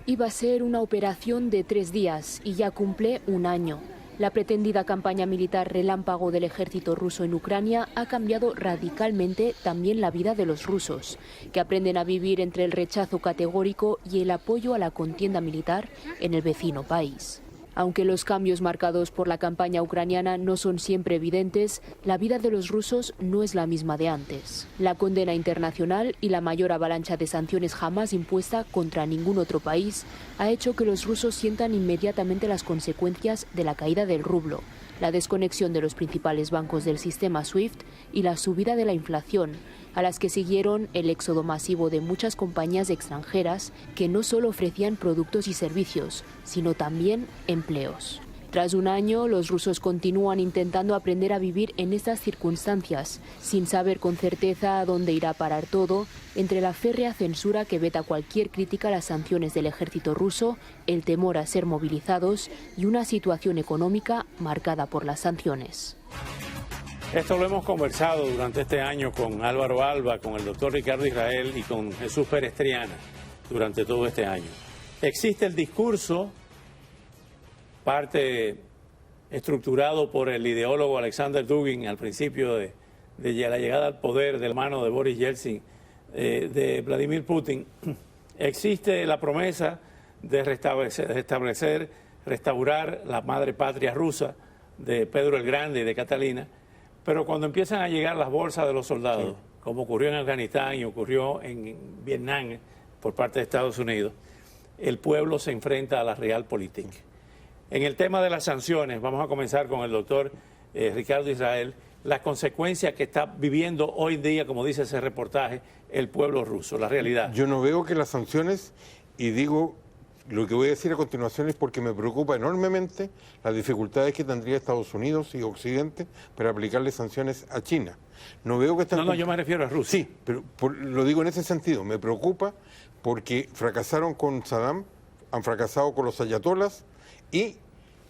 Iba a ser una operación de 3 días y ya cumple un año. La pretendida campaña militar relámpago del ejército ruso en Ucrania ha cambiado radicalmente también la vida de los rusos, que aprenden a vivir entre el rechazo categórico y el apoyo a la contienda militar en el vecino país. Aunque los cambios marcados por la campaña ucraniana no son siempre evidentes, la vida de los rusos no es la misma de antes. La condena internacional y la mayor avalancha de sanciones jamás impuesta contra ningún otro país ha hecho que los rusos sientan inmediatamente las consecuencias de la caída del rublo, la desconexión de los principales bancos del sistema SWIFT y la subida de la inflación, a las que siguieron el éxodo masivo de muchas compañías extranjeras que no solo ofrecían productos y servicios, sino también empleos. Tras un año, los rusos continúan intentando aprender a vivir en estas circunstancias, sin saber con certeza a dónde irá a parar todo, entre la férrea censura que veta cualquier crítica a las sanciones del ejército ruso, el temor a ser movilizados y una situación económica marcada por las sanciones. Esto lo hemos conversado durante este año con Álvaro Alba, con el doctor Ricardo Israel y con Jesús Pérez Triana durante todo este año. Existe el discurso, parte estructurado por el ideólogo Alexander Dugin al principio de la llegada al poder del hermano de Boris Yeltsin, de Vladimir Putin. Existe la promesa de restaurar la madre patria rusa de Pedro el Grande y de Catalina. Pero cuando empiezan a llegar las bolsas de los soldados, como ocurrió en Afganistán y ocurrió en Vietnam por parte de Estados Unidos, el pueblo se enfrenta a la realpolitik. En el tema de las sanciones, vamos a comenzar con el doctor Ricardo Israel, las consecuencias que está viviendo hoy en día, como dice ese reportaje, el pueblo ruso, la realidad. Yo no veo que las sanciones, y digo, lo que voy a decir a continuación es porque me preocupa enormemente las dificultades que tendría Estados Unidos y Occidente para aplicarle sanciones a China. No veo que están... No, yo me refiero a Rusia. Sí, pero lo digo en ese sentido. Me preocupa porque fracasaron con Saddam, han fracasado con los ayatolas y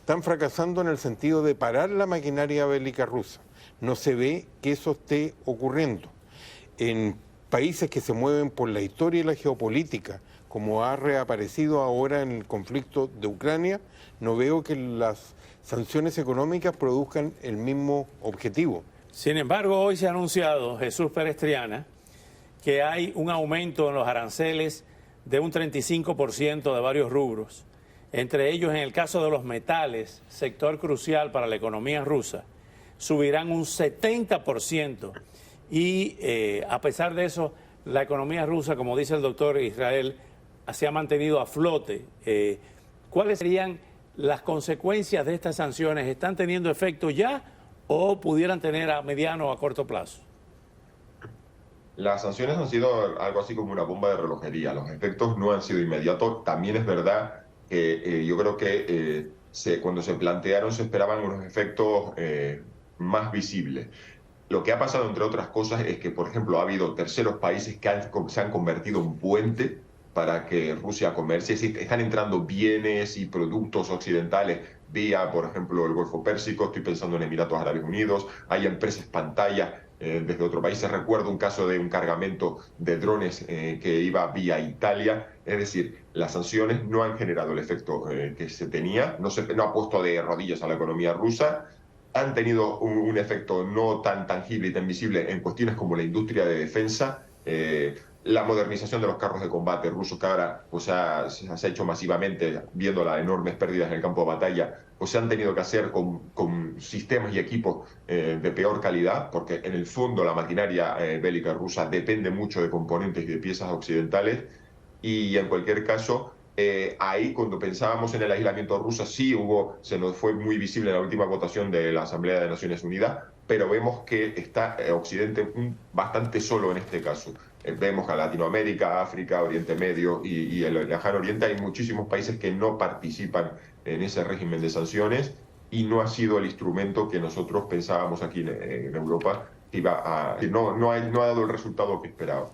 están fracasando en el sentido de parar la maquinaria bélica rusa. No se ve que eso esté ocurriendo. En países que se mueven por la historia y la geopolítica, como ha reaparecido ahora en el conflicto de Ucrania, no veo que las sanciones económicas produzcan el mismo objetivo. Sin embargo, hoy se ha anunciado, Jesús Pérez Triana, que hay un aumento en los aranceles de un 35% de varios rubros. Entre ellos, en el caso de los metales, sector crucial para la economía rusa, subirán un 70%. Y a pesar de eso, la economía rusa, como dice el doctor Israel, se ha mantenido a flote. ¿Cuáles serían las consecuencias de estas sanciones? ¿Están teniendo efecto ya o pudieran tener a mediano o a corto plazo? Las sanciones han sido algo así como una bomba de relojería. Los efectos no han sido inmediatos. También es verdad que yo creo que cuando se plantearon se esperaban unos efectos más visibles. Lo que ha pasado, entre otras cosas, es que, por ejemplo, ha habido terceros países que se han convertido en puente para que Rusia comercie. Es decir, están entrando bienes y productos occidentales vía, por ejemplo, el Golfo Pérsico. Estoy pensando en Emiratos Árabes Unidos. Hay empresas pantalla desde otros países. Recuerdo un caso de un cargamento de drones que iba vía Italia. Es decir, las sanciones no han generado el efecto que se tenía. No ha puesto de rodillas a la economía rusa. Han tenido un efecto no tan tangible y tan visible en cuestiones como la industria de defensa, la modernización de los carros de combate rusos, que ahora pues, se ha hecho masivamente, viendo las enormes pérdidas en el campo de batalla, pues se han tenido que hacer con sistemas y equipos de peor calidad, porque en el fondo la maquinaria bélica rusa depende mucho de componentes y de piezas occidentales, y en cualquier caso... ahí, cuando pensábamos en el aislamiento ruso, sí se nos fue muy visible en la última votación de la Asamblea de Naciones Unidas, pero vemos que está Occidente bastante solo en este caso. Vemos a Latinoamérica, África, Oriente Medio y el lejano Oriente, hay muchísimos países que no participan en ese régimen de sanciones y no ha sido el instrumento que nosotros pensábamos aquí en Europa que no ha dado el resultado que esperábamos.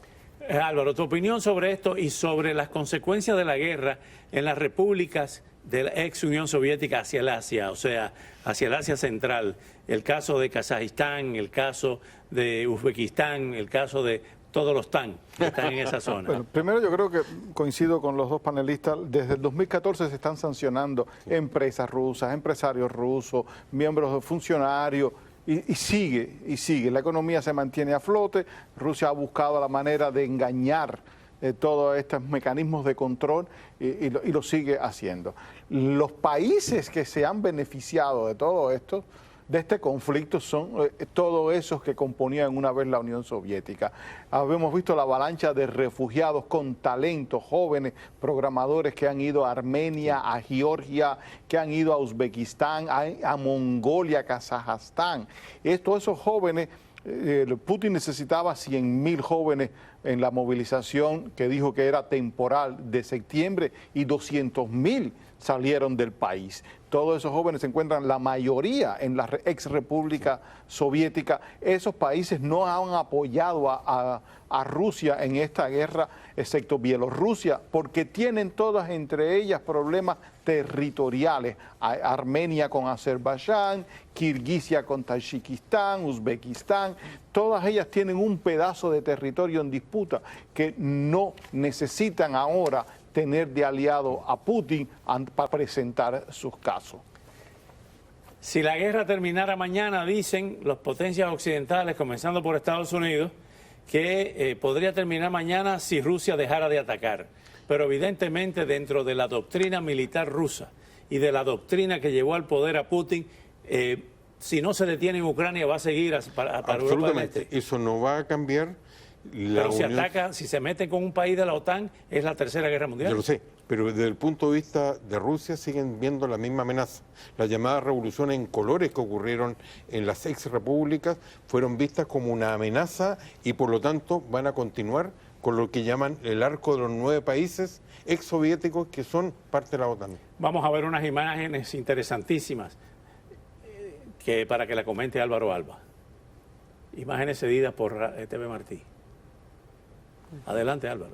Álvaro, tu opinión sobre esto y sobre las consecuencias de la guerra en las repúblicas de la ex Unión Soviética hacia el Asia, o sea, hacia el Asia Central, el caso de Kazajistán, el caso de Uzbekistán, el caso de todos los TAN que están en esa zona. Bueno, primero yo creo que coincido con los dos panelistas. Desde el 2014 se están sancionando empresas rusas, empresarios rusos, miembros de funcionarios, y sigue. La economía se mantiene a flote. Rusia ha buscado la manera de engañar todos estos mecanismos de control y lo sigue haciendo. Los países que se han beneficiado de todo esto, de este conflicto, son todos esos que componían una vez la Unión Soviética. Habíamos visto la avalancha de refugiados con talento, jóvenes programadores que han ido a Armenia, a Georgia, que han ido a Uzbekistán, a Mongolia, a Kazajstán. Todos esos jóvenes, Putin necesitaba 100.000 jóvenes en la movilización que dijo que era temporal de septiembre, y 200.000 salieron del país. Todos esos jóvenes se encuentran, la mayoría, en la ex República Soviética. Esos países no han apoyado a Rusia en esta guerra, excepto Bielorrusia, porque tienen todas entre ellas problemas territoriales. Armenia con Azerbaiyán, Kirguisia con Tayikistán, Uzbekistán, todas ellas tienen un pedazo de territorio en disputa que no necesitan ahora tener de aliado a Putin para presentar sus casos. Si la guerra terminara mañana, dicen las potencias occidentales, comenzando por Estados Unidos, que podría terminar mañana si Rusia dejara de atacar. Pero evidentemente dentro de la doctrina militar rusa y de la doctrina que llevó al poder a Putin, si no se detiene en Ucrania va a seguir para Europa del Este. Eso no va a cambiar. Pero si ataca, si se mete con un país de la OTAN, es la Tercera Guerra Mundial. Yo lo sé, pero desde el punto de vista de Rusia siguen viendo la misma amenaza. Las llamadas revoluciones en colores que ocurrieron en las ex repúblicas fueron vistas como una amenaza y por lo tanto van a continuar con lo que llaman el arco de los 9 países ex soviéticos que son parte de la OTAN. Vamos a ver unas imágenes interesantísimas para que la comente Álvaro Alba. Imágenes cedidas por TV Martí. Adelante, Álvaro.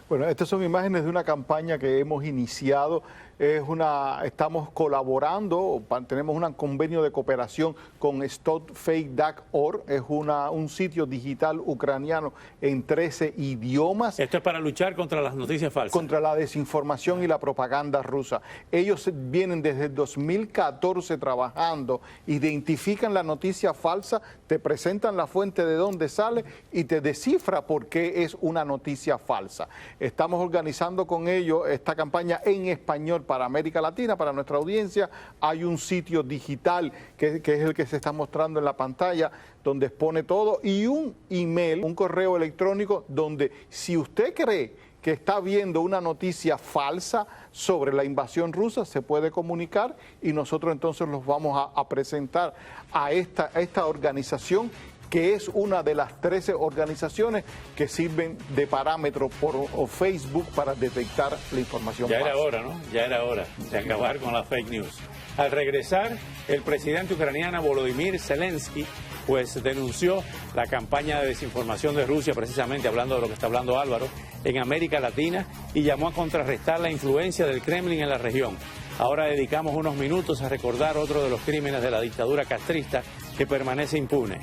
Bueno, estas son imágenes de una campaña que hemos iniciado. Estamos colaborando, tenemos un convenio de cooperación con StopFake.org, es un sitio digital ucraniano en 13 idiomas. Esto es para luchar contra las noticias falsas. Contra la desinformación y la propaganda rusa. Ellos vienen desde el 2014 trabajando, identifican la noticia falsa, te presentan la fuente de dónde sale y te descifra por qué es una noticia falsa. Estamos organizando con ellos esta campaña en español para América Latina, para nuestra audiencia. Hay un sitio digital que es el que se está mostrando en la pantalla, donde expone todo, y un email, un correo electrónico, donde si usted cree que está viendo una noticia falsa sobre la invasión rusa, se puede comunicar y nosotros entonces los vamos a presentar a esta organización, que es una de las 13 organizaciones que sirven de parámetro por Facebook para detectar la información falsa. Ya era hora, ¿no? Ya era hora de acabar con la fake news. Al regresar, el presidente ucraniano Volodymyr Zelensky pues denunció la campaña de desinformación de Rusia, precisamente hablando de lo que está hablando Álvaro, en América Latina, y llamó a contrarrestar la influencia del Kremlin en la región. Ahora dedicamos unos minutos a recordar otro de los crímenes de la dictadura castrista que permanece impune.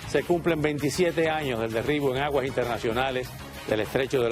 Se cumplen 27 años del derribo en aguas internacionales del estrecho de